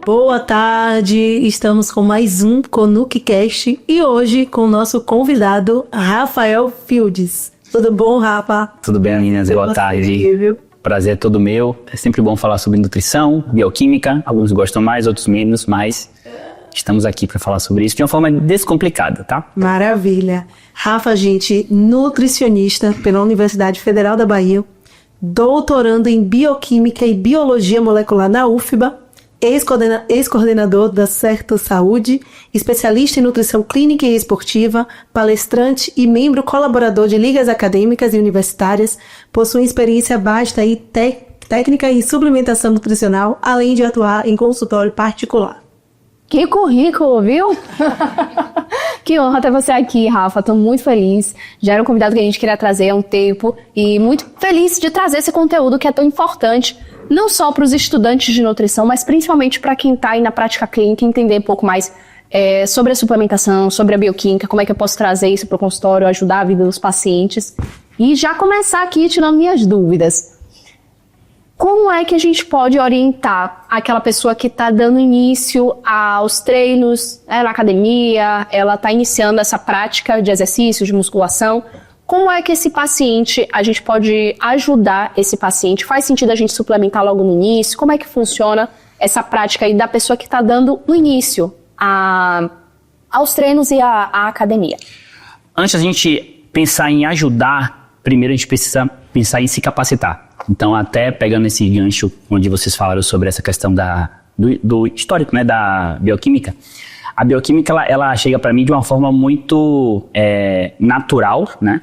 Boa tarde, estamos com mais um ConucCast e hoje com o nosso convidado Rafael Fields. Tudo bom, Rafa? Tudo bem, meninas? Boa tarde. Prazer é todo meu. É sempre bom falar sobre nutrição, bioquímica. Alguns gostam mais, outros menos, mas estamos aqui para falar sobre isso de uma forma descomplicada, tá? Maravilha. Rafa, gente, nutricionista pela Universidade Federal da Bahia, doutorando em bioquímica e biologia molecular na UFBA, ex-coordenador da Certo Saúde, especialista em nutrição clínica e esportiva, palestrante e membro colaborador de ligas acadêmicas e universitárias, possui experiência vasta e técnica em suplementação nutricional, além de atuar em consultório particular. Que currículo, viu? Que honra ter você aqui, Rafa. Estou muito feliz. Já era um convidado que a gente queria trazer há um tempo e muito feliz de trazer esse conteúdo que é tão importante, não só para os estudantes de nutrição, mas principalmente para quem está aí na prática clínica, entender um pouco mais sobre a suplementação, sobre a bioquímica, como é que eu posso trazer isso para o consultório, ajudar a vida dos pacientes. E já começar aqui tirando minhas dúvidas. Como é que a gente pode orientar aquela pessoa que está dando início aos treinos na academia, ela está iniciando essa prática de exercícios, de musculação? Como é que esse paciente, a gente pode ajudar esse paciente? Faz sentido a gente suplementar logo no início? Como é que funciona essa prática aí da pessoa que está dando no início aos treinos e à academia? Antes da gente pensar em ajudar, primeiro a gente precisa pensar em se capacitar. Então, até pegando esse gancho onde vocês falaram sobre essa questão do histórico, né, da bioquímica, a bioquímica ela chega para mim de uma forma muito natural, né,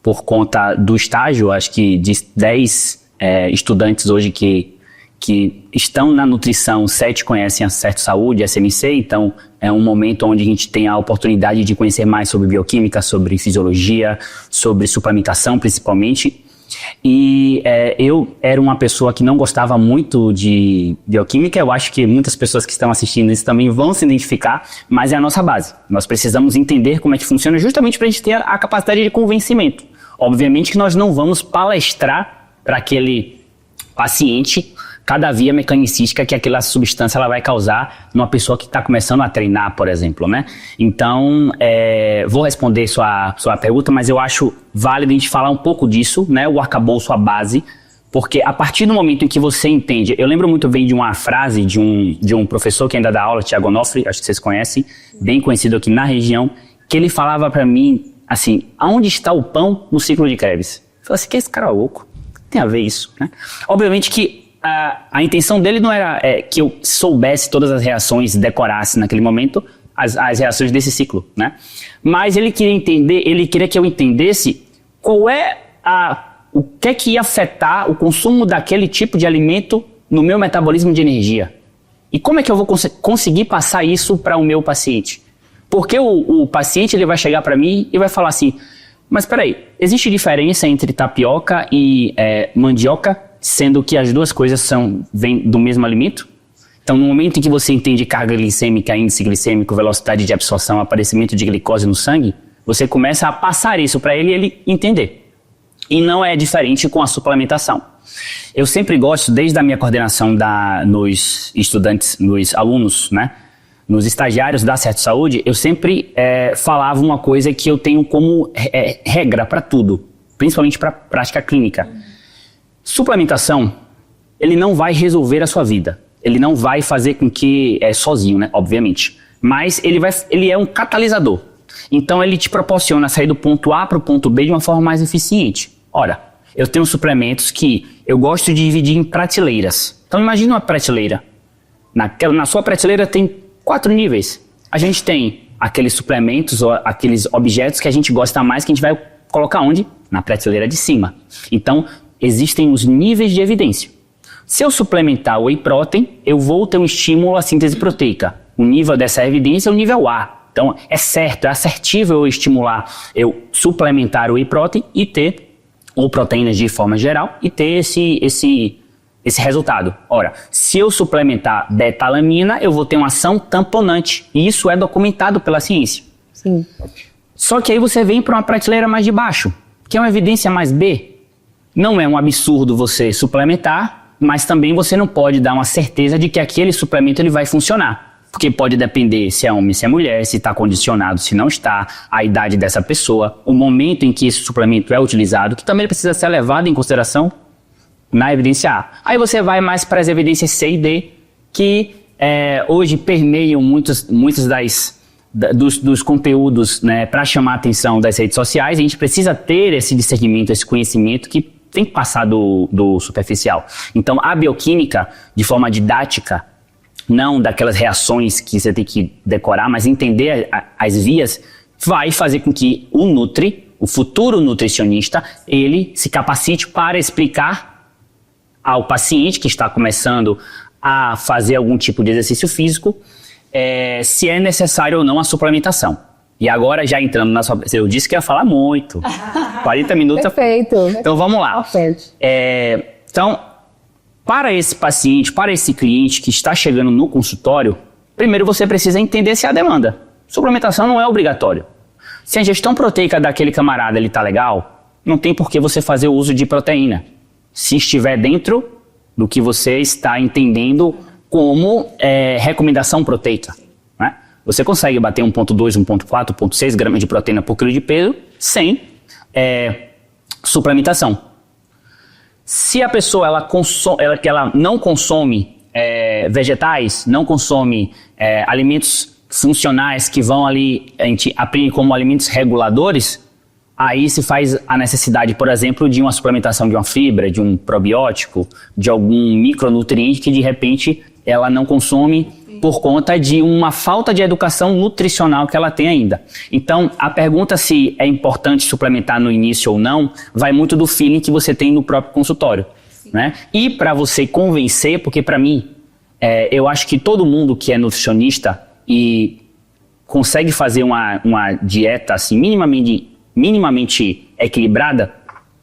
por conta do estágio. Acho que de 10 estudantes hoje que estão na nutrição, 7 conhecem a Certo Saúde, SMC, então é um momento onde a gente tem a oportunidade de conhecer mais sobre bioquímica, sobre fisiologia, sobre suplementação principalmente. E eu era uma pessoa que não gostava muito de bioquímica. Eu acho que muitas pessoas que estão assistindo isso também vão se identificar, mas é a nossa base. Nós precisamos entender como é que funciona justamente para a gente ter a capacidade de convencimento. Obviamente que nós não vamos palestrar para aquele paciente cada via mecanicística que aquela substância ela vai causar numa pessoa que está começando a treinar, por exemplo, né? Então, vou responder sua pergunta, mas eu acho válido a gente falar um pouco disso, né? O arcabouço, a base, porque a partir do momento em que você entende... Eu lembro muito bem de uma frase de um professor que ainda dá aula, Tiago Onofre, acho que vocês conhecem, bem conhecido aqui na região, que ele falava para mim, assim, aonde está o pão no ciclo de Krebs? Eu falei assim, que esse cara é louco? Tem a ver isso, né? Obviamente que a intenção dele não era que eu soubesse todas as reações, decorasse naquele momento as reações desse ciclo, né? Mas ele queria que eu entendesse qual o que é que ia afetar o consumo daquele tipo de alimento no meu metabolismo de energia. E como é que eu vou conseguir passar isso para o meu paciente? Porque o paciente ele vai chegar para mim e vai falar assim, mas peraí, existe diferença entre tapioca e mandioca? Sendo que as duas coisas vêm do mesmo alimento. Então, no momento em que você entende carga glicêmica, índice glicêmico, velocidade de absorção, aparecimento de glicose no sangue, você começa a passar isso para ele entender. E não é diferente com a suplementação. Eu sempre gosto, desde a minha coordenação nos estudantes, nos alunos, né, nos estagiários da Certo Saúde, eu sempre falava uma coisa que eu tenho como regra para tudo, principalmente para prática clínica. Suplementação, ele não vai resolver a sua vida. Ele não vai fazer com que sozinho, né? Obviamente. Mas ele é um catalisador. Então ele te proporciona sair do ponto A para o ponto B de uma forma mais eficiente. Ora, eu tenho suplementos que eu gosto de dividir em prateleiras. Então imagina uma prateleira. Na sua prateleira tem 4 níveis. A gente tem aqueles suplementos ou aqueles objetos que a gente gosta mais, que a gente vai colocar onde? Na prateleira de cima. Então, existem os níveis de evidência. Se eu suplementar o whey protein, eu vou ter um estímulo à síntese proteica. O nível dessa evidência é o nível A. Então, é certo, é assertível eu suplementar o whey protein e ter, ou proteínas de forma geral, e ter esse resultado. Ora, se eu suplementar beta-alanina, eu vou ter uma ação tamponante. E isso é documentado pela ciência. Sim. Só que aí você vem para uma prateleira mais de baixo, que é uma evidência mais B. Não é um absurdo você suplementar mas também você não pode dar uma certeza de que aquele suplemento ele vai funcionar. Porque pode depender se é homem, se é mulher, se está condicionado, se não está, a idade dessa pessoa, o momento em que esse suplemento é utilizado, que também precisa ser levado em consideração na evidência A. Aí você vai mais para as evidências C e D, que hoje permeiam muitos dos conteúdos, né, para chamar a atenção das redes sociais. A gente precisa ter esse discernimento, esse conhecimento que tem que passar do superficial. Então, a bioquímica, de forma didática, não daquelas reações que você tem que decorar, mas entender as vias, vai fazer com que o futuro nutricionista, ele se capacite para explicar ao paciente que está começando a fazer algum tipo de exercício físico, se é necessário ou não a suplementação. E agora, já entrando na sua... Eu disse que ia falar muito. 40 minutos... Perfeito. Então, vamos lá. Perfeito. Então, para esse paciente, para esse cliente que está chegando no consultório, primeiro você precisa entender se há demanda. Suplementação não é obrigatório. Se a ingestão proteica daquele camarada está legal, não tem por que você fazer o uso de proteína. Se estiver dentro do que você está entendendo como recomendação proteica. Né? Você consegue bater 1,2, 1,4, 1,6 gramas de proteína por quilo de peso sem suplementação. Se a pessoa ela não consome vegetais, não consome alimentos funcionais que vão ali, a gente aprende como alimentos reguladores, aí se faz a necessidade, por exemplo, de uma suplementação de uma fibra, de um probiótico, de algum micronutriente que de repente ela não consome por conta de uma falta de educação nutricional que ela tem ainda. Então, a pergunta se é importante suplementar no início ou não, vai muito do feeling que você tem no próprio consultório. Né? E para você convencer, porque para mim, eu acho que todo mundo que é nutricionista e consegue fazer uma dieta assim, minimamente equilibrada,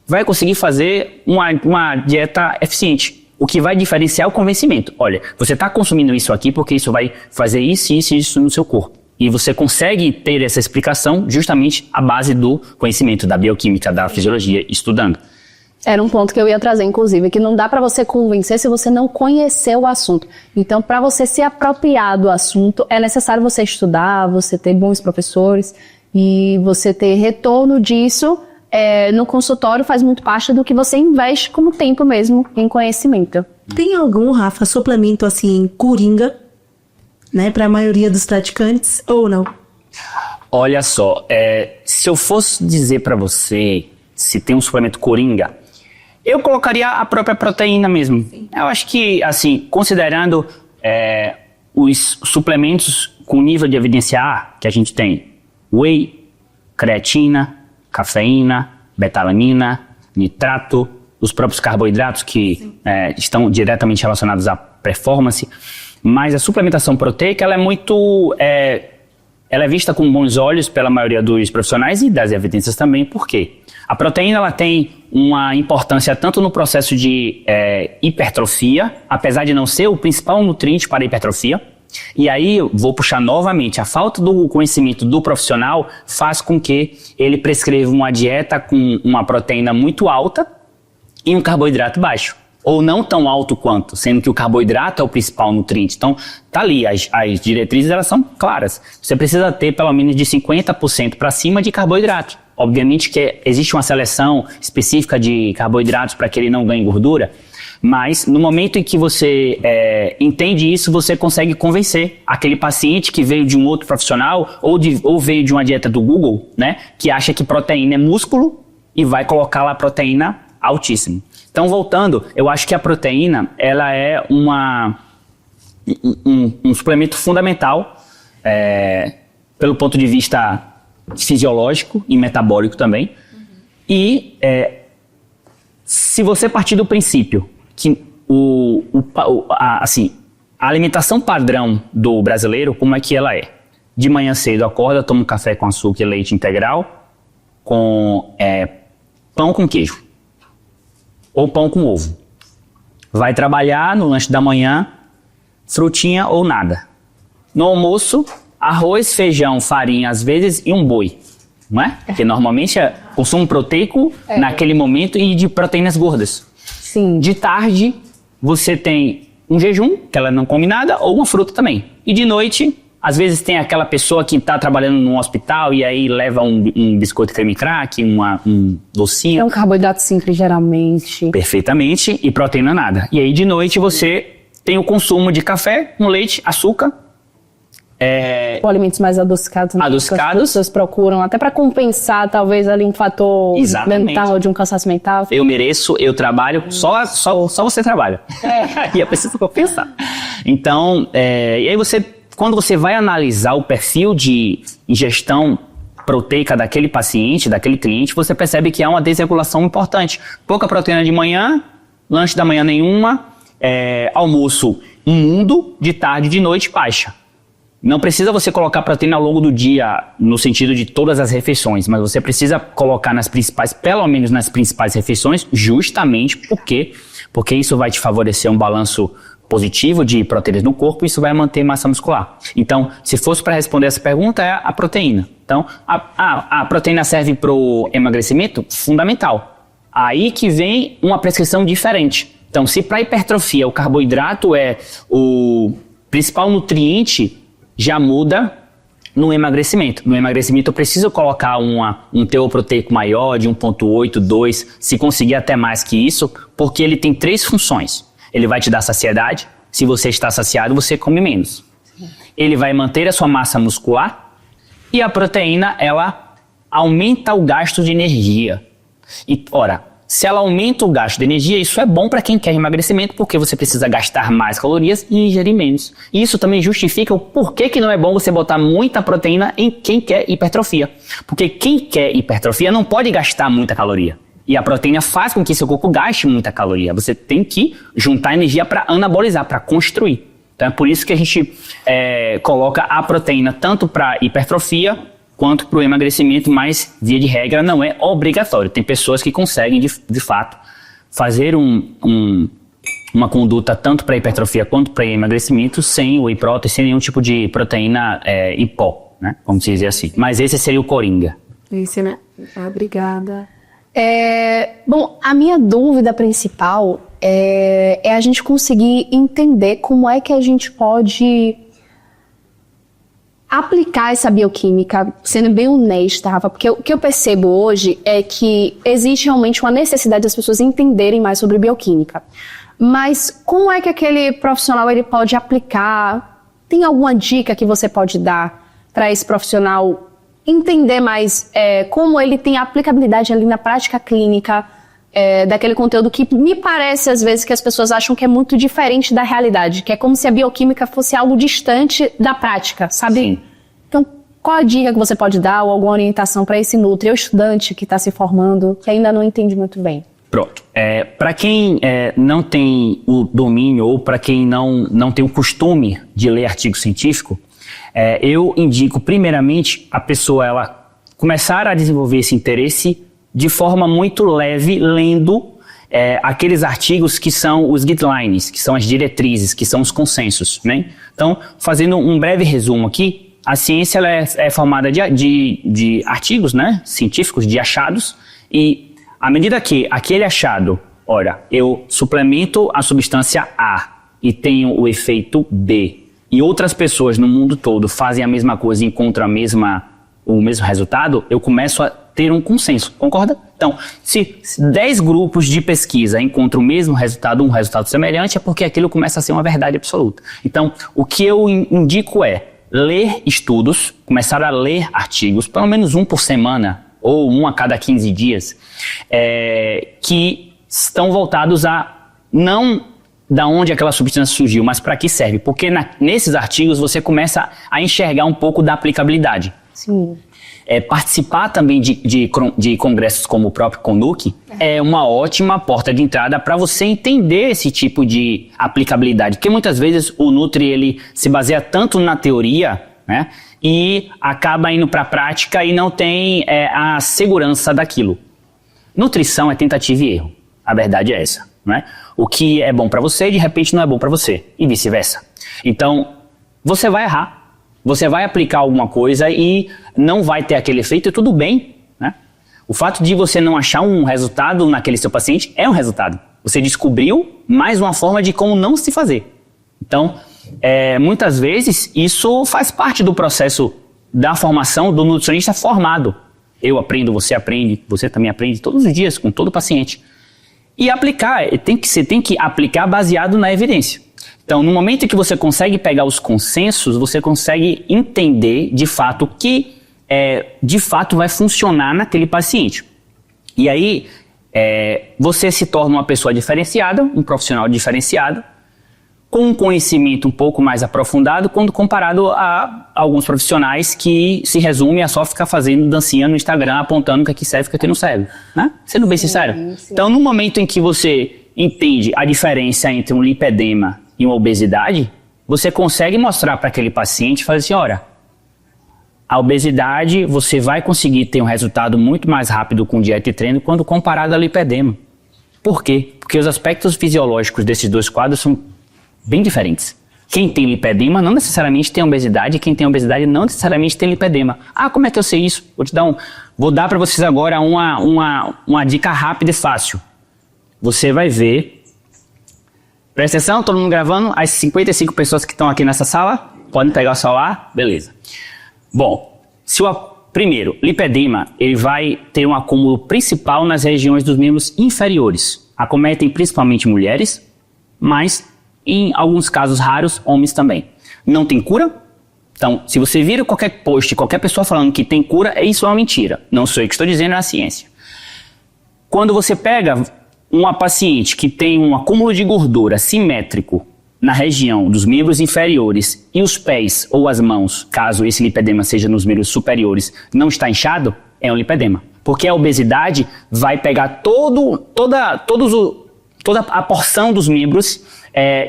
vai conseguir fazer uma dieta eficiente. O que vai diferenciar é o convencimento. Olha, você está consumindo isso aqui porque isso vai fazer isso, isso e isso no seu corpo. E você consegue ter essa explicação justamente à base do conhecimento da bioquímica, da fisiologia, estudando. Era um ponto que eu ia trazer, inclusive, que não dá para você convencer se você não conhecer o assunto. Então, para você se apropriar do assunto, é necessário você estudar, você ter bons professores e você ter retorno disso. No consultório faz muito parte do que você investe como tempo mesmo em conhecimento. Tem algum, Rafa, suplemento assim, coringa, né, para a maioria dos praticantes ou não? Olha só, se eu fosse dizer para você se tem um suplemento coringa, eu colocaria a própria proteína mesmo. Sim. Eu acho que, assim, considerando os suplementos com nível de evidência A que a gente tem, whey, creatina, cafeína, betalanina, nitrato, os próprios carboidratos que estão diretamente relacionados à performance, mas a suplementação proteica ela é vista com bons olhos pela maioria dos profissionais e das evidências também. Por quê? A proteína ela tem uma importância tanto no processo de hipertrofia, apesar de não ser o principal nutriente para a hipertrofia. E aí eu vou puxar novamente, a falta do conhecimento do profissional faz com que ele prescreva uma dieta com uma proteína muito alta e um carboidrato baixo. Ou não tão alto quanto, sendo que o carboidrato é o principal nutriente. Então, tá ali, as diretrizes elas são claras. Você precisa ter pelo menos de 50% para cima de carboidrato. Obviamente que existe uma seleção específica de carboidratos para que ele não ganhe gordura, mas no momento em que você entende isso, você consegue convencer aquele paciente que veio de um outro profissional ou veio de uma dieta do Google, né, que acha que proteína é músculo e vai colocar lá proteína altíssima. Então, voltando, eu acho que a proteína ela é um suplemento fundamental pelo ponto de vista fisiológico e metabólico também. E se você partir do princípio que a alimentação padrão do brasileiro, como é que ela é? De manhã cedo acorda, toma um café com açúcar e leite integral, com pão com queijo, ou pão com ovo. Vai trabalhar no lanche da manhã, frutinha ou nada. No almoço, arroz, feijão, farinha às vezes e um boi. Não é? Porque normalmente é consumo proteico naquele momento e de proteínas gordas. Sim. De tarde, você tem um jejum, que ela não come nada, ou uma fruta também. E de noite, às vezes tem aquela pessoa que está trabalhando num hospital e aí leva um biscoito creme crack, um docinho. É um carboidrato simples, geralmente. Perfeitamente, e proteína nada. E aí de noite você tem o consumo de café, um leite, açúcar. Ou alimentos mais adocicados. Né? Adocicados. Que as pessoas procuram, até para compensar, talvez, ali um fator mental, de um cansaço mental. Eu mereço, eu trabalho, só você trabalha. E é preciso compensar. Então, e aí quando você vai analisar o perfil de ingestão proteica daquele paciente, daquele cliente, você percebe que há uma desregulação importante. Pouca proteína de manhã, lanche da manhã nenhuma, almoço um mundo, de tarde, de noite baixa. Não precisa você colocar proteína ao longo do dia, no sentido de todas as refeições, mas você precisa colocar nas principais, pelo menos nas principais refeições, justamente porque isso vai te favorecer um balanço positivo de proteínas no corpo, e isso vai manter massa muscular. Então, se fosse para responder essa pergunta, é a proteína. Então, a proteína serve para o emagrecimento? Fundamental. Aí que vem uma prescrição diferente. Então, se para hipertrofia o carboidrato é o principal nutriente, já muda no emagrecimento. No emagrecimento eu preciso colocar um teor proteico maior, de 1,8, 2, se conseguir até mais que isso, porque ele tem 3 funções. Ele vai te dar saciedade. Se você está saciado, você come menos. Ele vai manter a sua massa muscular. E a proteína, ela aumenta o gasto de energia. E, ora, se ela aumenta o gasto de energia, isso é bom para quem quer emagrecimento, porque você precisa gastar mais calorias e ingerir menos. E isso também justifica o porquê que não é bom você botar muita proteína em quem quer hipertrofia. Porque quem quer hipertrofia não pode gastar muita caloria. E a proteína faz com que seu corpo gaste muita caloria. Você tem que juntar energia para anabolizar, para construir. Então é por isso que a gente coloca a proteína tanto para hipertrofia quanto para o emagrecimento, mas via de regra não é obrigatório. Tem pessoas que conseguem de fato fazer uma conduta tanto para hipertrofia quanto para emagrecimento sem whey protein, sem nenhum tipo de proteína em pó, né? Vamos dizer assim. Mas esse seria o coringa. Esse, né? Obrigada. Bom, a minha dúvida principal é a gente conseguir entender como é que a gente pode aplicar essa bioquímica, sendo bem honesta, Rafa, porque o que eu percebo hoje é que existe realmente uma necessidade das pessoas entenderem mais sobre bioquímica. Mas como é que aquele profissional ele pode aplicar? Tem alguma dica que você pode dar para esse profissional entender mais como ele tem aplicabilidade ali na prática clínica daquele conteúdo que me parece às vezes que as pessoas acham que é muito diferente da realidade, que é como se a bioquímica fosse algo distante da prática, sabe? Sim. Então, qual a dica que você pode dar ou alguma orientação para esse nutri ou estudante que está se formando, que ainda não entende muito bem? Pronto. Para quem não tem o domínio ou para quem não tem o costume de ler artigo científico, eu indico primeiramente a pessoa ela começar a desenvolver esse interesse de forma muito leve, lendo aqueles artigos que são os guidelines, que são as diretrizes, que são os consensos, né? Então, fazendo um breve resumo aqui, a ciência ela é formada de artigos, né, científicos, de achados, e à medida que aquele achado, olha, eu suplemento a substância A e tenho o efeito B, e outras pessoas no mundo todo fazem a mesma coisa e encontram o mesmo resultado, eu começo a ter um consenso, concorda? Então, se 10 grupos de pesquisa encontram o mesmo resultado, um resultado semelhante, é porque aquilo começa a ser uma verdade absoluta. Então, o que eu indico é ler estudos, começar a ler artigos, pelo menos um por semana, ou um a cada 15 dias, que estão voltados a não da onde aquela substância surgiu, mas para que serve. Porque nesses artigos você começa a enxergar um pouco da aplicabilidade. Sim. Participar também de congressos como o próprio CONUC é uma ótima porta de entrada para você entender esse tipo de aplicabilidade. Porque muitas vezes o Nutri ele se baseia tanto na teoria, né, e acaba indo para a prática e não tem a segurança daquilo. Nutrição é tentativa e erro. A verdade é essa, né? O que é bom para você, de repente não é bom para você, e vice-versa. Então, você vai errar. Você vai aplicar alguma coisa e não vai ter aquele efeito e tudo bem, né? O fato de você não achar um resultado naquele seu paciente é um resultado. Você descobriu mais uma forma de como não se fazer. Então, muitas vezes, isso faz parte do processo da formação do nutricionista formado. Eu aprendo, você também aprende todos os dias com todo paciente. E aplicar, você tem que aplicar baseado na evidência. Então, no momento em que você consegue pegar os consensos, você consegue entender de fato o que de fato vai funcionar naquele paciente. E aí, você se torna uma pessoa diferenciada, um profissional diferenciado, com um conhecimento um pouco mais aprofundado quando comparado a alguns profissionais que se resumem a só ficar fazendo dancinha no Instagram, apontando o que aqui serve e o que não serve, né? Sendo bem sincero. Sim. Então, no momento em que você entende a diferença entre um lipedema e uma obesidade, você consegue mostrar para aquele paciente e fazer assim, olha, a obesidade você vai conseguir ter um resultado muito mais rápido com dieta e treino quando comparado ao lipedema. Por quê? Porque os aspectos fisiológicos desses dois quadros são bem diferentes. Quem tem lipedema não necessariamente tem obesidade, e quem tem obesidade não necessariamente tem lipedema. Ah, como é que eu sei isso? Vou dar para vocês agora uma dica rápida e fácil. Você vai ver, presta atenção, todo mundo gravando, as 55 pessoas que estão aqui nessa sala, podem pegar o celular, beleza. Bom, primeiro, lipedema, ele vai ter um acúmulo principal nas regiões dos membros inferiores. Acometem principalmente mulheres, mas em alguns casos raros, homens também. Não tem cura? Então, se você vira qualquer post, qualquer pessoa falando que tem cura, isso é uma mentira. Não sou eu que estou dizendo, é a ciência. Quando você pega uma paciente que tem um acúmulo de gordura simétrico na região dos membros inferiores e os pés ou as mãos, caso esse lipedema seja nos membros superiores, não está inchado, é um lipedema. Porque a obesidade vai pegar toda a porção dos membros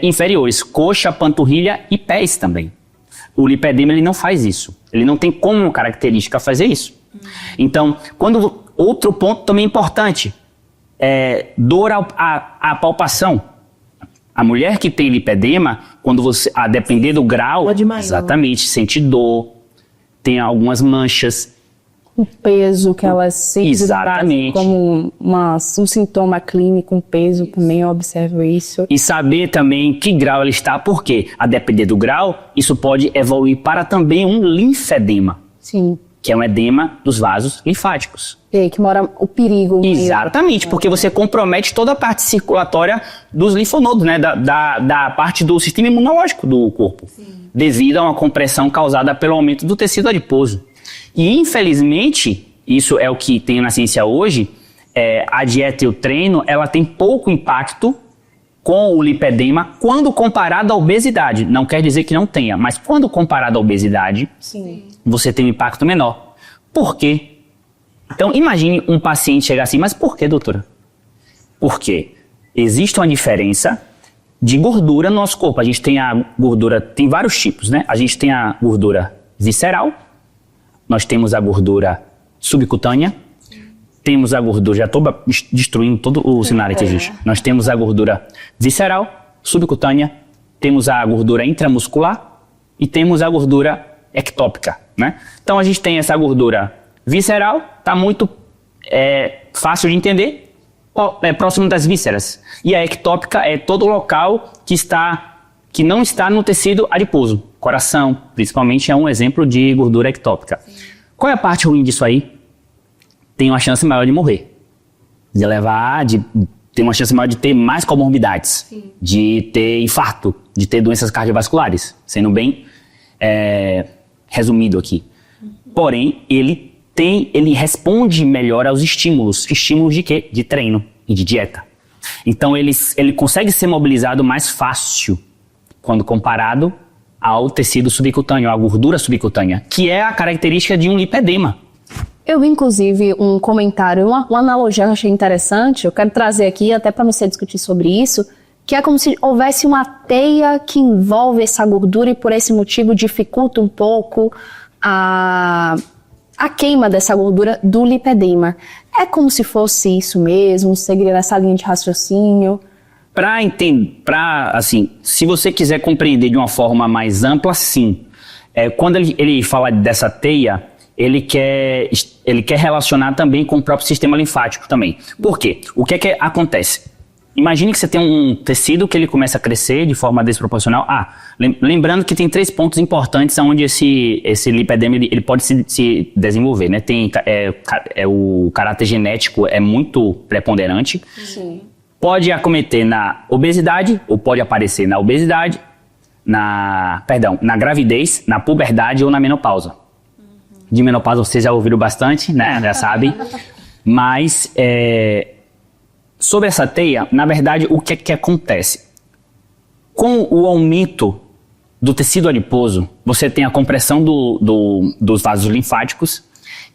inferiores, coxa, panturrilha e pés também. O lipedema ele não faz isso. Ele não tem como característica fazer isso. Então, outro ponto também importante, dor à palpação. A mulher que tem lipedema, quando a depender do grau, exatamente, sente dor, tem algumas manchas. O peso que elas sentem como um sintoma clínico, um peso também, eu observo isso. E saber também que grau ela está, porque a depender do grau, isso pode evoluir para também um linfedema. Sim. Que é um edema dos vasos linfáticos. E aí que mora o perigo. Exatamente, porque você compromete toda a parte circulatória dos linfonodos, né? Da parte do sistema imunológico do corpo. Sim. Devido a uma compressão causada pelo aumento do tecido adiposo. E infelizmente, isso é o que tem na ciência hoje, a dieta e o treino, ela tem pouco impacto com o lipedema quando comparado à obesidade. Não quer dizer que não tenha, mas quando comparado à obesidade, sim, você tem um impacto menor. Por quê? Então imagine um paciente chegar assim, mas por que, doutora? Porque existe uma diferença de gordura no nosso corpo. A gente tem a gordura, tem vários tipos, né? A gente tem a gordura visceral, nós temos a gordura subcutânea, temos a gordura, já estou destruindo todo o cenário aqui, gente. Nós temos a gordura visceral, subcutânea, temos a gordura intramuscular e temos a gordura ectópica, né? Então a gente tem essa gordura visceral, está muito fácil de entender, próximo das vísceras. E a ectópica é todo o local que não está no tecido adiposo. Coração, principalmente, é um exemplo de gordura ectópica. Sim. Qual é a parte ruim disso aí? Tem uma chance maior de morrer. Tem uma chance maior de ter mais comorbidades. Sim. De ter infarto, de ter doenças cardiovasculares. Sendo bem resumido aqui. Porém, ele responde melhor aos estímulos. Estímulos de quê? De treino e de dieta. Então, ele consegue ser mobilizado mais fácil quando comparado ao tecido subcutâneo, à gordura subcutânea, que é a característica de um lipedema. Eu vi, inclusive, um comentário, uma analogia que eu achei interessante, eu quero trazer aqui até para você discutir sobre isso, que é como se houvesse uma teia que envolve essa gordura e por esse motivo dificulta um pouco a queima dessa gordura do lipedema. É como se fosse isso mesmo, seguir essa linha de raciocínio? Assim, se você quiser compreender de uma forma mais ampla, sim. Quando ele fala dessa teia, ele quer relacionar também com o próprio sistema linfático também. Por quê? O que é que acontece? imagine que você tem um tecido que ele começa a crescer de forma desproporcional. Lembrando que tem 3 pontos importantes onde esse lipedema ele pode se desenvolver, né? Tem o caráter genético é muito preponderante. Sim. Pode acometer na obesidade, ou pode aparecer na obesidade, na gravidez, na puberdade ou na menopausa. De menopausa vocês já ouviram bastante, né? Já sabem. Mas sobre essa teia, na verdade, o que é que acontece? Com o aumento do tecido adiposo, você tem a compressão dos vasos linfáticos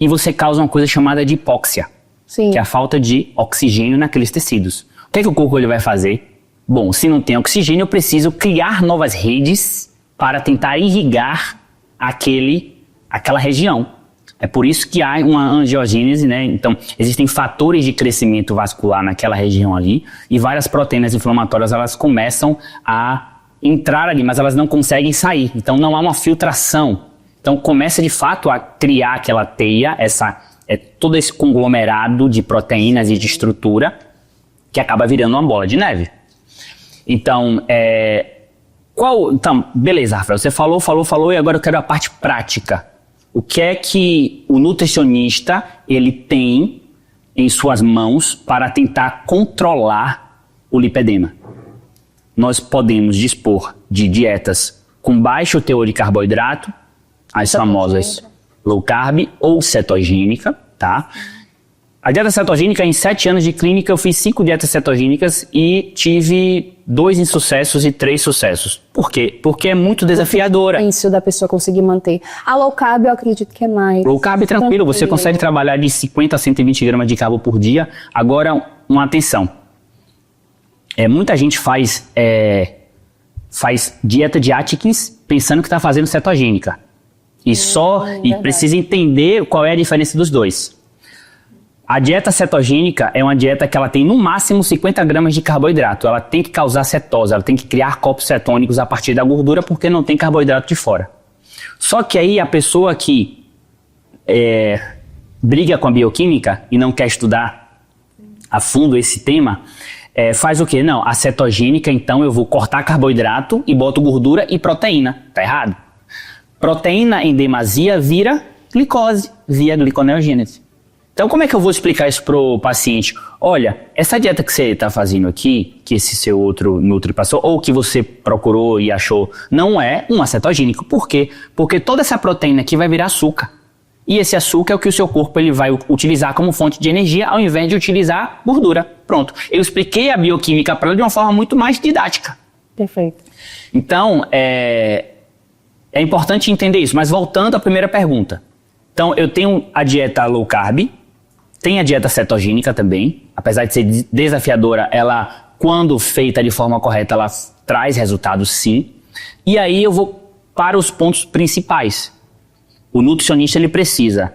e você causa uma coisa chamada de hipóxia, Sim. que é a falta de oxigênio naqueles tecidos. O que é que o corpo ele vai fazer? Bom, se não tem oxigênio, eu preciso criar novas redes para tentar irrigar aquela região. É por isso que há uma angiogênese, né? Então, existem fatores de crescimento vascular naquela região ali e várias proteínas inflamatórias, elas começam a entrar ali, mas elas não conseguem sair. Então, não há uma filtração. Então, começa de fato a criar aquela teia, todo esse conglomerado de proteínas e de estrutura que acaba virando uma bola de neve. Então, então, beleza, Rafael, você falou e agora eu quero a parte prática. O que é que o nutricionista ele tem em suas mãos para tentar controlar o lipedema? Nós podemos dispor de dietas com baixo teor de carboidrato, as famosas low carb ou cetogênica, tá? A dieta cetogênica, em 7 anos de clínica, eu fiz 5 dietas cetogênicas e tive 2 insucessos e 3 sucessos. Por quê? Porque é muito desafiadora. É isso da pessoa conseguir manter. A low carb eu acredito que é mais. Low carb é tranquilo, você consegue trabalhar de 50 a 120 gramas de carbo por dia. Agora, uma atenção. Muita gente faz dieta de Atkins pensando que está fazendo cetogênica. E precisa entender qual é a diferença dos dois. A dieta cetogênica é uma dieta que ela tem no máximo 50 gramas de carboidrato. Ela tem que causar cetose, ela tem que criar corpos cetônicos a partir da gordura porque não tem carboidrato de fora. Só que aí a pessoa que briga com a bioquímica e não quer estudar a fundo esse tema, faz o quê? Não, a cetogênica, então eu vou cortar carboidrato e boto gordura e proteína. Tá errado. Proteína em demasia vira glicose, via gliconeogênese. Então, como é que eu vou explicar isso pro paciente? Olha, essa dieta que você está fazendo aqui, que esse seu outro nutri passou, ou que você procurou e achou, não é um cetogênico. Por quê? Porque toda essa proteína aqui vai virar açúcar. E esse açúcar é o que o seu corpo ele vai utilizar como fonte de energia, ao invés de utilizar gordura. Pronto. Eu expliquei a bioquímica para ela de uma forma muito mais didática. Perfeito. Então, é importante entender isso. Mas voltando à primeira pergunta. Então, eu tenho a dieta low carb, tem a dieta cetogênica também, apesar de ser desafiadora, ela, quando feita de forma correta, ela traz resultados sim. E aí eu vou para os pontos principais. O nutricionista ele precisa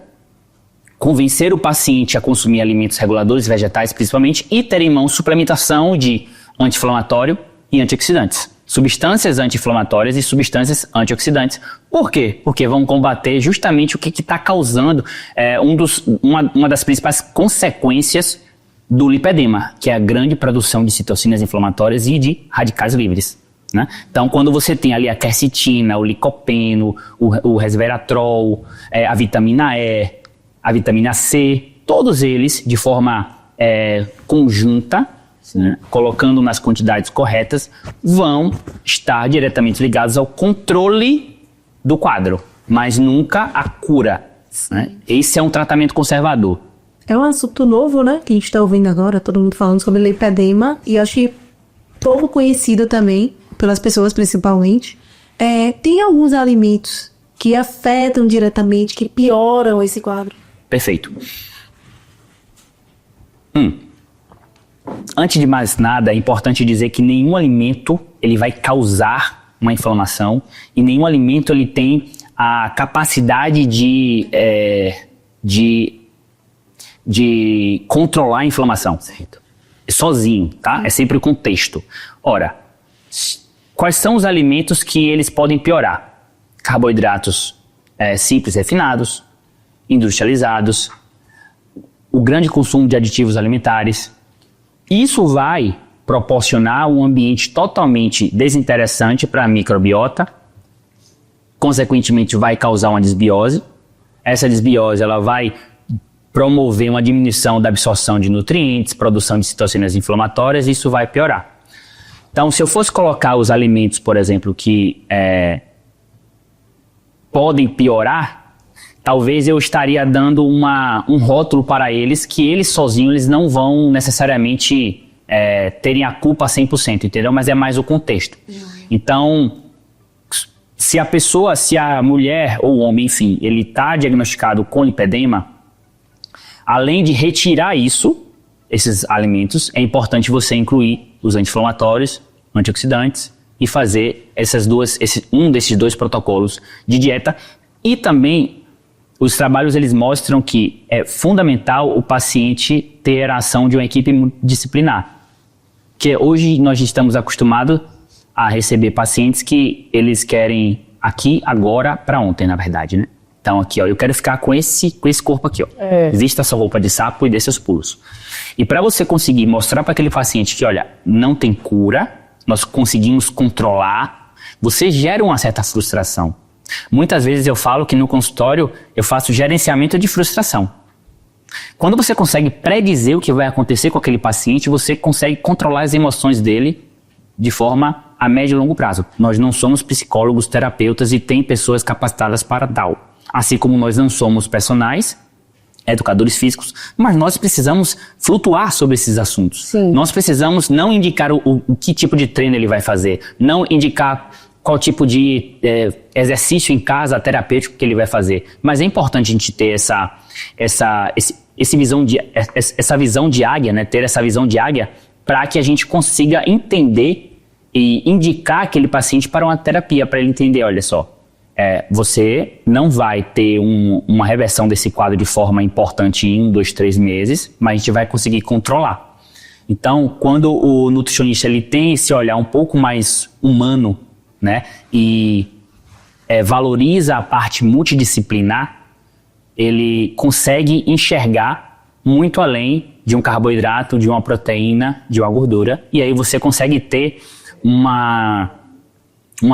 convencer o paciente a consumir alimentos reguladores vegetais, principalmente, e ter em mão suplementação de anti-inflamatório e antioxidantes. Substâncias anti-inflamatórias e substâncias antioxidantes. Por quê? Porque vão combater justamente o que está causando uma das principais consequências do lipedema, que é a grande produção de citocinas inflamatórias e de radicais livres. Né? Então, quando você tem ali a quercetina, o licopeno, o resveratrol, a vitamina E, a vitamina C, todos eles de forma conjunta, né, colocando nas quantidades corretas, vão estar diretamente ligados ao controle do quadro, mas nunca a cura. Né? Esse é um tratamento conservador. É um assunto novo, né, que a gente está ouvindo agora, todo mundo falando sobre lipedema, e acho que pouco conhecido também, pelas pessoas principalmente. Tem alguns alimentos que afetam diretamente, que pioram esse quadro. Perfeito. Antes de mais nada, é importante dizer que nenhum alimento ele vai causar uma inflamação e nenhum alimento ele tem a capacidade de controlar a inflamação. Certo. Sozinho, tá? É sempre o contexto. Ora, quais são os alimentos que eles podem piorar? Carboidratos simples, refinados, industrializados, o grande consumo de aditivos alimentares. Isso vai proporcionar um ambiente totalmente desinteressante para a microbiota, consequentemente vai causar uma desbiose. Essa desbiose ela vai promover uma diminuição da absorção de nutrientes, produção de citocinas inflamatórias, e isso vai piorar. Então, se eu fosse colocar os alimentos, por exemplo, que podem piorar, talvez eu estaria dando um rótulo para eles que eles sozinhos eles não vão necessariamente terem a culpa 100%, entendeu? Mas é mais o contexto. Então, se a mulher ou o homem, enfim, ele está diagnosticado com lipedema, além de retirar esses alimentos, é importante você incluir os anti-inflamatórios, antioxidantes e fazer um desses dois protocolos de dieta. E também os trabalhos eles mostram que é fundamental o paciente ter a ação de uma equipe multidisciplinar. Que hoje nós estamos acostumados a receber pacientes que eles querem aqui, agora, para ontem, na verdade, né? Então aqui, ó, eu quero ficar com esse corpo aqui, ó. Vista essa roupa de sapo e dê seus pulos. E para você conseguir mostrar para aquele paciente que, olha, não tem cura, nós conseguimos controlar, você gera uma certa frustração. Muitas vezes eu falo que no consultório eu faço gerenciamento de frustração. Quando você consegue predizer o que vai acontecer com aquele paciente, você consegue controlar as emoções dele de forma a médio e longo prazo. Nós não somos psicólogos, terapeutas e tem pessoas capacitadas para tal. Assim como nós não somos personagens, educadores físicos, mas nós precisamos flutuar sobre esses assuntos. Sim. Nós precisamos não indicar o que tipo de treino ele vai fazer, não indicar qual tipo de exercício em casa terapêutico que ele vai fazer. Mas é importante a gente ter essa visão de águia, né? Ter essa visão de águia para que a gente consiga entender e indicar aquele paciente para uma terapia, para ele entender, olha só, você não vai ter uma reversão desse quadro de forma importante em 1, 2, 3 meses, mas a gente vai conseguir controlar. Então, quando o nutricionista ele tem esse olhar um pouco mais humano, né, e valoriza a parte multidisciplinar, ele consegue enxergar muito além de um carboidrato, de uma proteína, de uma gordura, e aí você consegue ter uma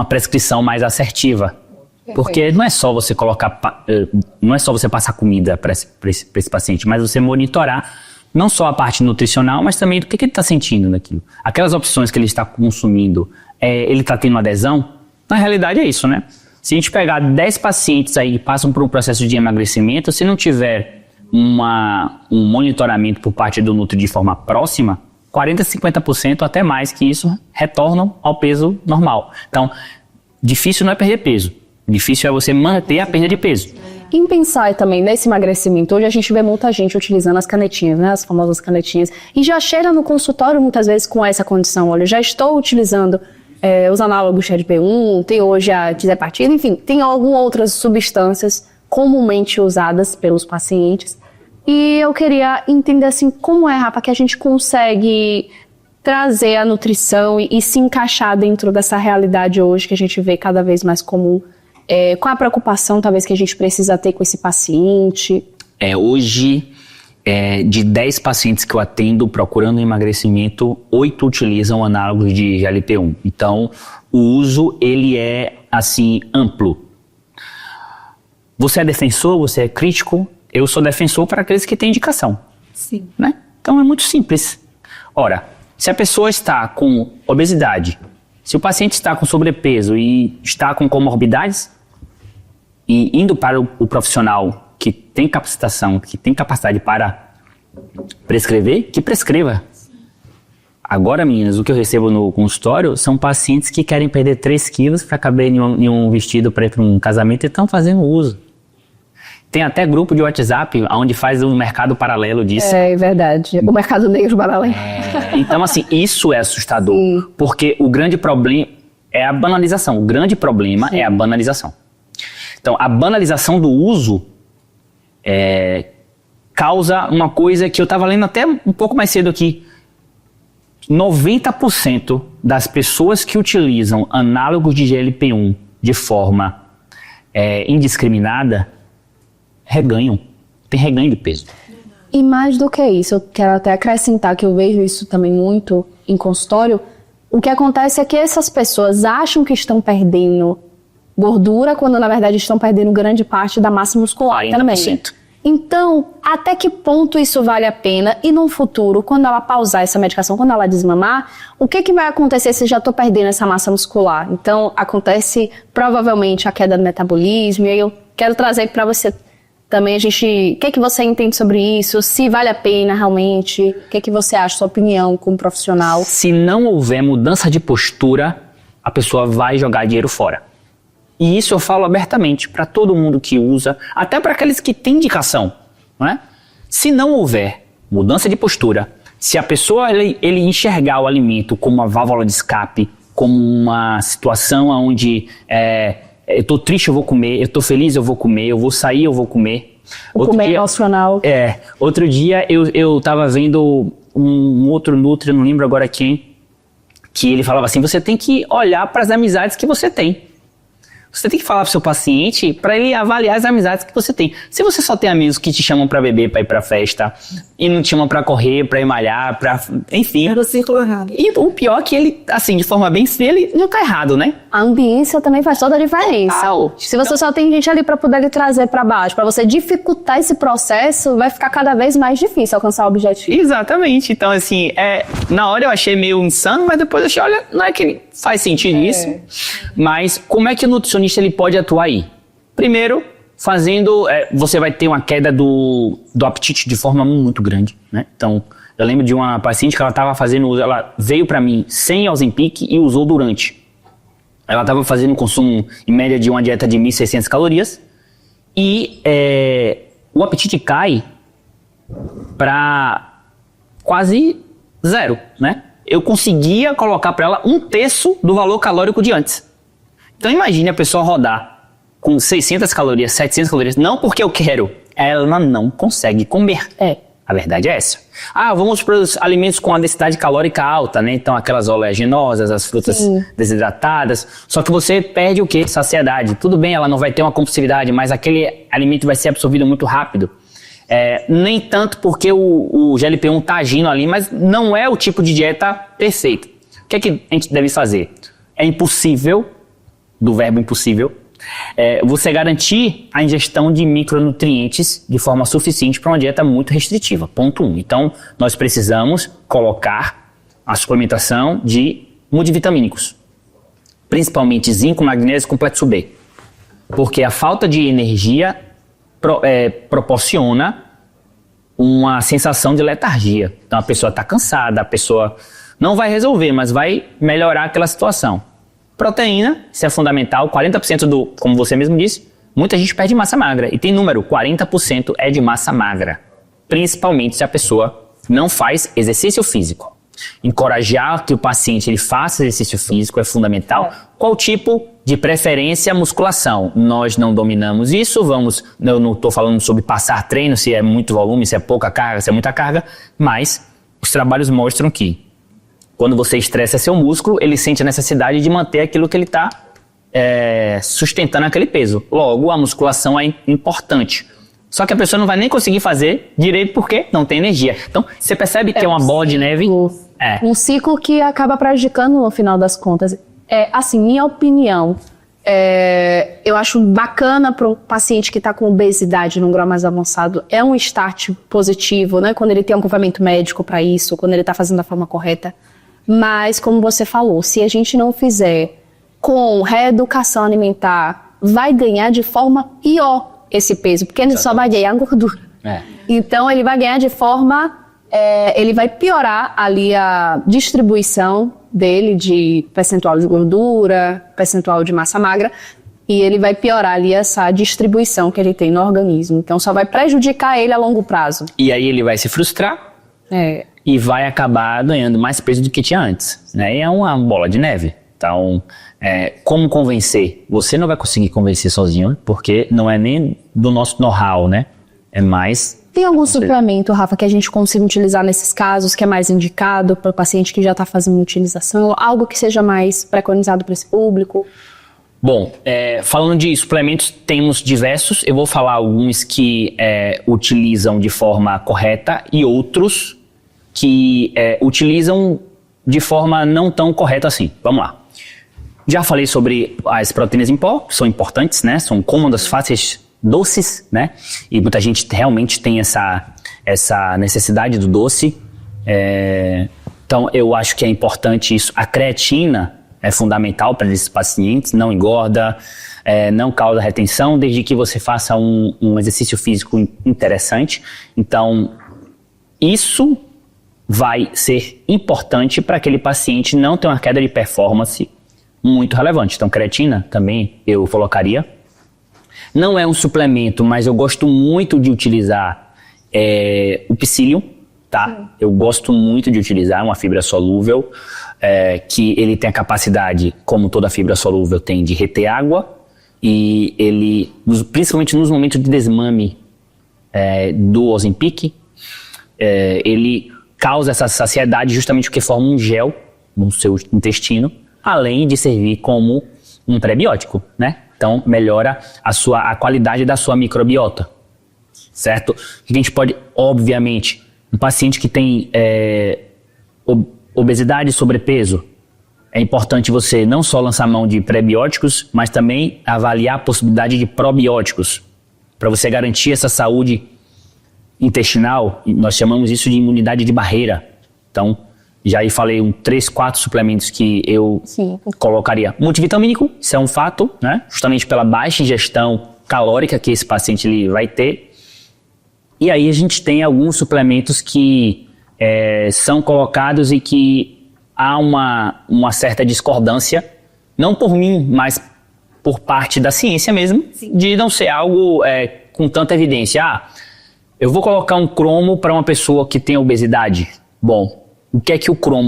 prescrição mais assertiva. Porque não é só você não é só você passar comida para esse paciente, mas você monitorar não só a parte nutricional, mas também do que ele está sentindo naquilo. Aquelas opções que ele está consumindo, ele está tendo adesão? Na realidade é isso, né? Se a gente pegar 10 pacientes aí que passam por um processo de emagrecimento, se não tiver um monitoramento por parte do nutri de forma próxima, 40%, 50%, até mais que isso, retornam ao peso normal. Então, difícil não é perder peso. Difícil é você manter a perda de peso. Em pensar também nesse emagrecimento, hoje a gente vê muita gente utilizando as canetinhas, né? As famosas canetinhas. E já chega no consultório muitas vezes com essa condição. Olha, eu já estou utilizando os análogos de B1, tem hoje a tirzepatida, enfim, tem algumas outras substâncias comumente usadas pelos pacientes. E eu queria entender assim, como Rafa, que a gente consegue trazer a nutrição e se encaixar dentro dessa realidade hoje que a gente vê cada vez mais comum. Qual a preocupação, talvez, que a gente precisa ter com esse paciente? Hoje, de 10 pacientes que eu atendo procurando emagrecimento, 8 utilizam análogos de GLP-1. Então, o uso, ele é, assim, amplo. Você é defensor? Você é crítico? Eu sou defensor para aqueles que têm indicação. Sim. Né? Então, é muito simples. Ora, se a pessoa está com obesidade, se o paciente está com sobrepeso e está com comorbidades, e indo para o profissional que tem capacitação, que tem capacidade para prescrever, que prescreva. Agora, meninas, o que eu recebo no consultório são pacientes que querem perder 3 quilos para caber em um vestido para ir para um casamento e estão fazendo uso. Tem até grupo de WhatsApp onde faz um mercado paralelo disso. É verdade. O mercado negro paralelo. Então, assim, isso é assustador. Sim. Porque o grande problema é a banalização. O grande problema é a banalização. Então, a banalização do uso causa uma coisa que eu estava lendo até um pouco mais cedo aqui. 90% das pessoas que utilizam análogos de GLP-1 de forma indiscriminada reganham. Tem reganho de peso. E mais do que isso, eu quero até acrescentar que eu vejo isso também muito em consultório, o que acontece é que essas pessoas acham que estão perdendo gordura, quando na verdade estão perdendo grande parte da massa muscular 40%. também. Então, até que ponto isso vale a pena? E no futuro, quando ela pausar essa medicação, quando ela desmamar, o que vai acontecer se já estou perdendo essa massa muscular? Então, acontece provavelmente a queda do metabolismo, e aí eu quero trazer para você também o que você entende sobre isso, se vale a pena realmente, o que você acha, sua opinião como profissional? Se não houver mudança de postura, a pessoa vai jogar dinheiro fora. E isso eu falo abertamente para todo mundo que usa, até para aqueles que têm indicação, não é? Se não houver mudança de postura, se a pessoa ele enxergar o alimento como uma válvula de escape, como uma situação onde eu tô triste, eu vou comer, eu tô feliz, eu vou comer, eu vou sair, eu vou comer. Comer emocional. Outro dia eu tava vendo um outro nutri, não lembro agora quem, que ele falava assim, você tem que olhar para as amizades que você tem. Você tem que falar pro seu paciente para ele avaliar as amizades que você tem. Se você só tem amigos que te chamam para beber, para ir para festa, e não te chamam para correr, para ir malhar, enfim. Era o círculo errado. E o pior é que ele, assim, de forma bem simples, ele não tá errado, né? A ambiência também faz toda a diferença. Se você só tem gente ali para poder lhe trazer para baixo, para você dificultar esse processo, vai ficar cada vez mais difícil alcançar o objetivo. Exatamente. Então, assim, na hora eu achei meio insano, mas depois eu achei, olha, não é que faz sentido isso. Mas como é que o nutricionista ele pode atuar aí? Primeiro, você vai ter uma queda do apetite de forma muito grande, né? Então, eu lembro de uma paciente que ela veio para mim sem Ozempic e usou durante. Ela estava fazendo um consumo em média de uma dieta de 1.600 calorias e o apetite cai para quase zero, né? Eu conseguia colocar para ela 1/3 do valor calórico de antes. Então imagine a pessoa rodar com 600 calorias, 700 calorias, não porque eu quero, ela não consegue comer. A verdade é essa. Vamos para os alimentos com a densidade calórica alta, né? Então aquelas oleaginosas, as frutas desidratadas. Só que você perde o quê? Saciedade. Tudo bem, ela não vai ter uma compulsividade, mas aquele alimento vai ser absorvido muito rápido. Nem tanto porque o GLP-1 está agindo ali, mas não é o tipo de dieta perfeita. O que é que a gente deve fazer? É impossível, do verbo impossível, você garantir a ingestão de micronutrientes de forma suficiente para uma dieta muito restritiva, ponto 1. Então, nós precisamos colocar a suplementação de multivitamínicos, principalmente zinco, magnésio e complexo B, porque a falta de energia proporciona uma sensação de letargia. Então a pessoa está cansada, a pessoa não vai resolver, mas vai melhorar aquela situação. Proteína, isso é fundamental, 40% como você mesmo disse, muita gente perde massa magra. E tem número, 40% é de massa magra. Principalmente se a pessoa não faz exercício físico. Encorajar que o paciente ele faça exercício físico é fundamental. Qual tipo? De preferência, musculação. Nós não dominamos isso, eu não estou falando sobre passar treino, se é muito volume, se é pouca carga, se é muita carga, mas os trabalhos mostram que quando você estressa seu músculo, ele sente a necessidade de manter aquilo que ele está sustentando aquele peso. Logo, a musculação é importante. Só que a pessoa não vai nem conseguir fazer direito porque não tem energia. Então, você percebe que é uma bola de neve? Um ciclo que acaba prejudicando no final das contas. Assim, minha opinião, eu acho bacana para o paciente que está com obesidade num grau mais avançado, é um start positivo, né? Quando ele tem um acompanhamento médico para isso, quando ele está fazendo da forma correta. Mas, como você falou, se a gente não fizer com reeducação alimentar, vai ganhar de forma pior esse peso, porque ele só vai ganhar gordura. Então, ele vai ganhar de forma... ele vai piorar ali a distribuição dele de percentual de gordura, percentual de massa magra, e ele vai piorar ali essa distribuição que ele tem no organismo. Então, só vai prejudicar ele a longo prazo. E aí ele vai se frustrar e vai acabar ganhando mais peso do que tinha antes, né? E é uma bola de neve. Então, como convencer? Você não vai conseguir convencer sozinho, porque não é nem do nosso know-how, né? É mais... Tem algum suplemento, Rafa, que a gente consiga utilizar nesses casos, que é mais indicado para o paciente que já está fazendo utilização? Algo que seja mais preconizado para esse público? Bom, falando de suplementos, temos diversos. Eu vou falar alguns que utilizam de forma correta e outros que utilizam de forma não tão correta assim. Vamos lá. Já falei sobre as proteínas em pó, que são importantes, né? São cômodas, fáceis, doces, né? E muita gente realmente tem essa necessidade do doce. Então, eu acho que é importante isso. A creatina é fundamental para esses pacientes, não engorda, não causa retenção, desde que você faça um exercício físico interessante. Então, isso vai ser importante para aquele paciente não ter uma queda de performance muito relevante. Então, creatina também eu colocaria. Não é um suplemento, mas eu gosto muito de utilizar o psyllium, tá? Eu gosto muito de utilizar uma fibra solúvel, que ele tem a capacidade, como toda fibra solúvel tem, de reter água, e ele, principalmente nos momentos de desmame do Ozempic, ele causa essa saciedade justamente porque forma um gel no seu intestino, além de servir como um prebiótico, né? Então, melhora a qualidade da sua microbiota, certo? A gente pode, obviamente, um paciente que tem obesidade e sobrepeso, é importante você não só lançar mão de prebióticos, mas também avaliar a possibilidade de probióticos, para você garantir essa saúde intestinal. Nós chamamos isso de imunidade de barreira. Então, já aí falei 3, 4 suplementos que eu colocaria. Multivitamínico, isso é um fato, né? Justamente pela baixa ingestão calórica que esse paciente ele vai ter. E aí a gente tem alguns suplementos que são colocados e que há uma certa discordância, não por mim, mas por parte da ciência mesmo, de não ser algo com tanta evidência. Eu vou colocar um cromo para uma pessoa que tem obesidade. Bom,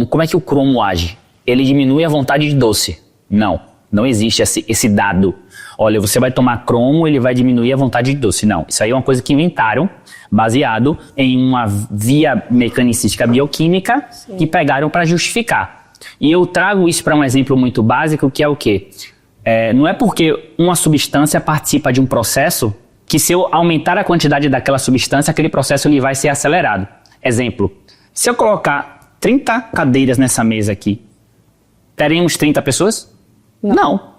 como é que o cromo age? Ele diminui a vontade de doce? Não existe esse dado. Olha, você vai tomar cromo, ele vai diminuir a vontade de doce. Não, isso aí é uma coisa que inventaram, baseado em uma via mecanicística bioquímica que pegaram para justificar. E eu trago isso para um exemplo muito básico, que é o quê? Não é porque uma substância participa de um processo que, se eu aumentar a quantidade daquela substância, aquele processo ele vai ser acelerado. Exemplo, se eu colocar 30 cadeiras nessa mesa aqui, teremos 30 pessoas? Não.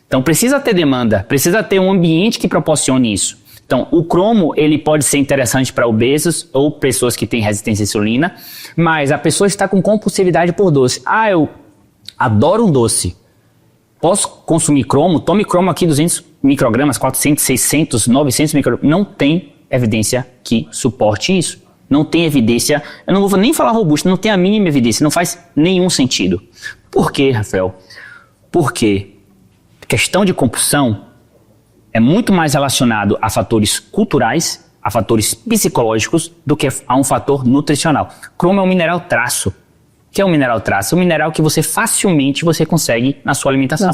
Então precisa ter demanda, precisa ter um ambiente que proporcione isso. Então o cromo ele pode ser interessante para obesos ou pessoas que têm resistência à insulina, mas a pessoa está com compulsividade por doce. Eu adoro um doce. Posso consumir cromo? Tome cromo aqui 200 microgramas, 400, 600, 900 microgramas. Não tem evidência que suporte isso. Não tem evidência, eu não vou nem falar robusta, não tem a mínima evidência, não faz nenhum sentido. Por quê, Rafael? Porque questão de compulsão é muito mais relacionado a fatores culturais, a fatores psicológicos, do que a um fator nutricional. Cromo é um mineral traço. O que é um mineral traço? É um mineral que você facilmente consegue na sua alimentação.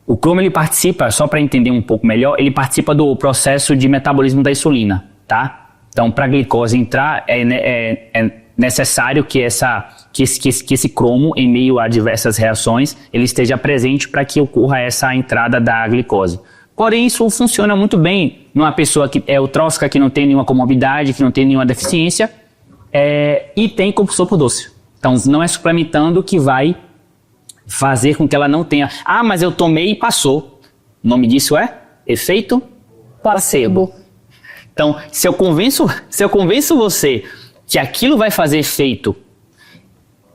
O cromo ele participa, só para entender um pouco melhor, ele participa do processo de metabolismo da insulina, tá? Então, para a glicose entrar, é necessário que esse cromo, em meio a diversas reações, ele esteja presente para que ocorra essa entrada da glicose. Porém, isso funciona muito bem numa pessoa que é eutrófica, que não tem nenhuma comorbidade, que não tem nenhuma deficiência, e tem compulsão por doce. Então, não é suplementando que vai fazer com que ela não tenha... mas eu tomei e passou. O nome disso é efeito placebo. Então, se eu convenço você que aquilo vai fazer efeito,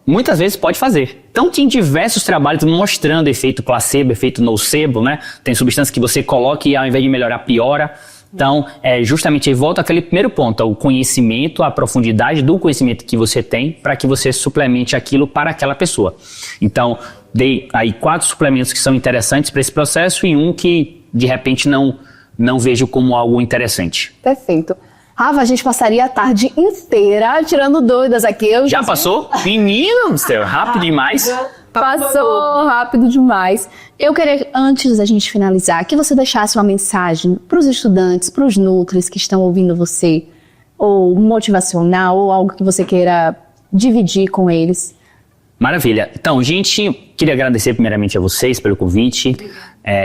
muitas vezes pode fazer. Então, tem diversos trabalhos mostrando efeito placebo, efeito nocebo, né? Tem substâncias que você coloca e ao invés de melhorar, piora. Então, justamente aí volta aquele primeiro ponto, o conhecimento, a profundidade do conhecimento que você tem para que você suplemente aquilo para aquela pessoa. Então, dei aí 4 suplementos que são interessantes para esse processo e um que, de repente, não vejo como algo interessante. Perfeito. Rafa, a gente passaria a tarde inteira tirando dúvidas aqui. Já passou? Menino do céu, rápido demais. Passou rápido demais. Eu queria, antes da gente finalizar, que você deixasse uma mensagem para os estudantes, para os nutris que estão ouvindo você, ou motivacional, ou algo que você queira dividir com eles. Maravilha. Então, gente, queria agradecer primeiramente a vocês pelo convite.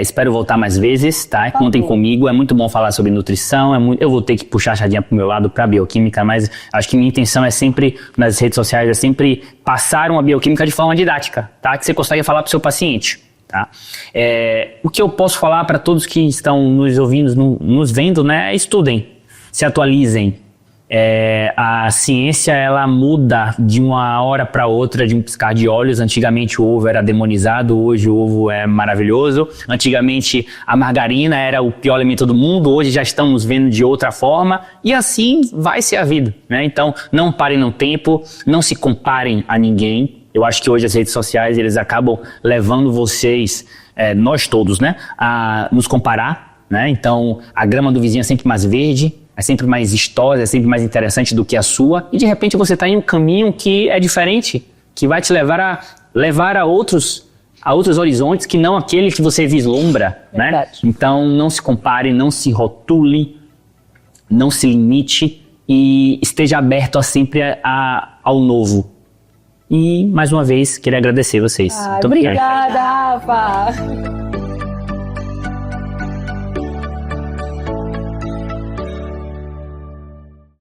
Espero voltar mais vezes, tá? Contem comigo, é muito bom falar sobre nutrição, eu vou ter que puxar a sardinha pro meu lado pra bioquímica, mas acho que minha intenção é sempre, nas redes sociais, é sempre passar uma bioquímica de forma didática, tá? Que você consegue falar pro seu paciente, tá? O que eu posso falar para todos que estão nos ouvindo, nos vendo, né? Estudem, se atualizem. A ciência, ela muda de uma hora para outra, de um piscar de olhos. Antigamente o ovo era demonizado, hoje o ovo é maravilhoso. Antigamente a margarina era o pior alimento do mundo, hoje já estamos vendo de outra forma, e assim vai ser a vida, né? Então não parem no tempo, não se comparem a ninguém. Eu acho que hoje as redes sociais, eles acabam levando vocês, nós todos, né, a nos comparar, né? Então a grama do vizinho é sempre mais verde, é sempre mais vistosa, é sempre mais interessante do que a sua, e de repente você está em um caminho que é diferente, que vai te levar a outros horizontes que não aquele que você vislumbra, né? Então não se compare, não se rotule, não se limite e esteja aberto sempre ao novo. E mais uma vez queria agradecer vocês. Muito obrigada, Rafa!